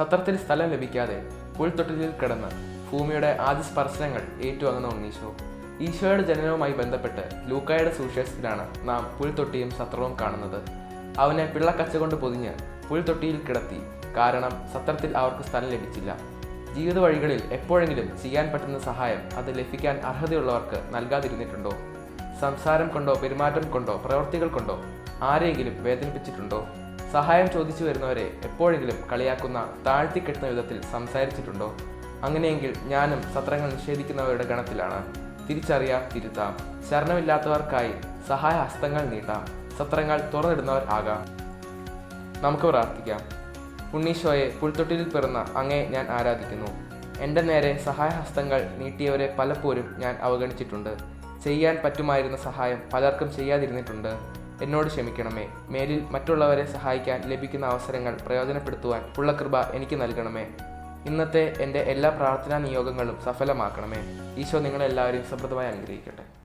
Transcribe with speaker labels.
Speaker 1: സത്രത്തിൽ സ്ഥലം ലഭിക്കാതെ പുൽത്തൊട്ടിലിൽ കിടന്ന് ഭൂമിയുടെ ആദ്യ സ്പർശനങ്ങൾ ഏറ്റുവാങ്ങുന്ന ഉണ്ണീശോ. ഈശോയുടെ ജനനവുമായി ബന്ധപ്പെട്ട് ലൂക്കായുടെ സുവിശേഷത്തിലാണ് നാം പുൽത്തൊട്ടിയും സത്രവും കാണുന്നത്. അവനെ പിള്ളക്കച്ച കൊണ്ട് പൊതിഞ്ഞ് പുൽത്തൊട്ടിയിൽ കിടത്തി. കാരണം സത്രത്തിൽ അവർക്ക് സ്ഥലം ലഭിച്ചില്ല. ജീവിത വഴികളിൽ എപ്പോഴെങ്കിലും ചെയ്യാൻ പറ്റുന്ന സഹായം അത് ലഭിക്കാൻ അർഹതയുള്ളവർക്ക് നൽകാതിരുന്നിട്ടുണ്ടോ? സംസാരം കൊണ്ടോ പെരുമാറ്റം കൊണ്ടോ പ്രവൃത്തികൾ കൊണ്ടോ ആരെയെങ്കിലും വേദനിപ്പിച്ചിട്ടുണ്ടോ? സഹായം ചോദിച്ചു വരുന്നവരെ എപ്പോഴെങ്കിലും കളിയാക്കുന്ന താഴ്ത്തിക്കെട്ടുന്ന വിധത്തിൽ സംസാരിച്ചിട്ടുണ്ടോ? അങ്ങനെയെങ്കിൽ ഞാനും സത്രങ്ങൾ നിഷേധിക്കുന്നവരുടെ ഗണത്തിലാണ്. തിരിച്ചറിയാം, തിരുത്താം. ശരണമില്ലാത്തവർക്കായി സഹായ ഹസ്തങ്ങൾ നീട്ടാം. സത്രങ്ങൾ തുറന്നിടുന്നവർ ആകാം. നമുക്ക് പ്രാർത്ഥിക്കാം. ഉണ്ണീശോയെ, പുൽത്തൊട്ടിലിൽ പിറന്ന അങ്ങയെ ഞാൻ ആരാധിക്കുന്നു. എൻ്റെ നേരെ സഹായഹസ്തങ്ങൾ നീട്ടിയവരെ പലപ്പോഴും ഞാൻ അവഗണിച്ചിട്ടുണ്ട്. ചെയ്യാൻ പറ്റുമായിരുന്ന സഹായം പലർക്കും ചെയ്യാതിരുന്നിട്ടുണ്ട്. എന്നോട് ക്ഷമിക്കണമേ. മേലിൽ മറ്റുള്ളവരെ സഹായിക്കാൻ ലഭിക്കുന്ന അവസരങ്ങൾ പ്രയോജനപ്പെടുത്തുവാൻ ഉള്ള കൃപ എനിക്ക് നൽകണമേ. ഇന്നത്തെ എൻ്റെ എല്ലാ പ്രാർത്ഥനാ നിയോഗങ്ങളും സഫലമാക്കണമേ. ഈശോ നിങ്ങളെല്ലാവരെയും സമൃദ്ധമായി അനുഗ്രഹിക്കട്ടെ.